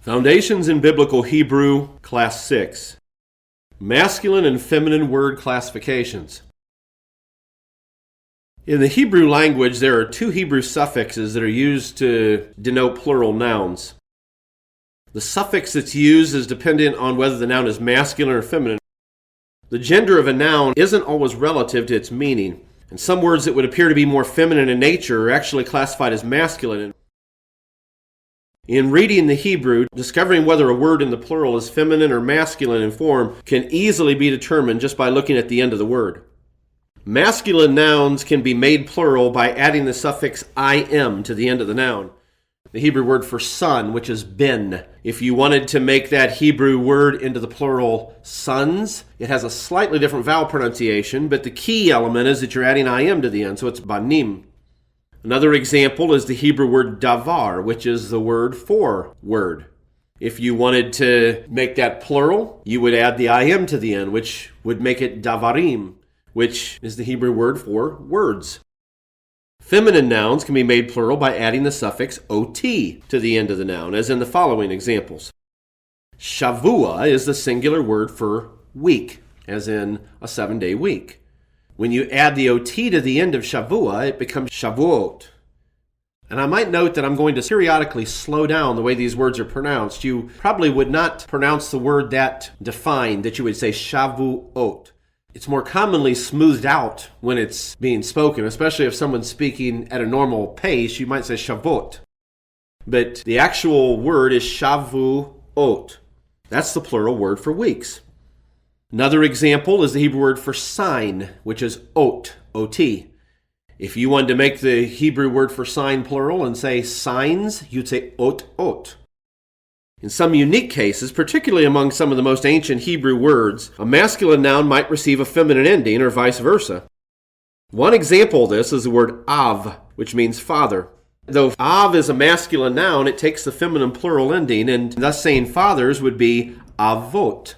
Foundations in Biblical Hebrew, Class 6. Masculine and feminine word classifications. In the Hebrew language, there are two Hebrew suffixes that are used to denote plural nouns. The suffix that's used is dependent on whether the noun is masculine or feminine. The gender of a noun isn't always relative to its meaning, and some words that would appear to be more feminine in nature are actually classified as masculine. In reading the Hebrew, discovering whether a word in the plural is feminine or masculine in form can easily be determined just by looking at the end of the word. Masculine nouns can be made plural by adding the suffix im to the end of the noun. The Hebrew word for son, which is ben. If you wanted to make that Hebrew word into the plural sons, it has a slightly different vowel pronunciation, but the key element is that you're adding im to the end, so it's banim. Another example is the Hebrew word davar, which is the word for word. If you wanted to make that plural, you would add the im to the end, which would make it davarim, which is the Hebrew word for words. Feminine nouns can be made plural by adding the suffix ot to the end of the noun, as in the following examples. Shavua is the singular word for week, as in a 7-day week. When you add the ot to the end of Shavua, it becomes Shavuot. And I might note that I'm going to periodically slow down the way these words are pronounced. You probably would not pronounce the word that defined, that you would say Shavuot. It's more commonly smoothed out when it's being spoken, especially if someone's speaking at a normal pace, you might say Shavuot. But the actual word is Shavuot. That's the plural word for weeks. Another example is the Hebrew word for sign, which is ot, ot. If you wanted to make the Hebrew word for sign plural and say signs, you'd say ot, ot. In some unique cases, particularly among some of the most ancient Hebrew words, a masculine noun might receive a feminine ending or vice versa. One example of this is the word av, which means father. Though av is a masculine noun, it takes the feminine plural ending, and thus saying fathers would be avot.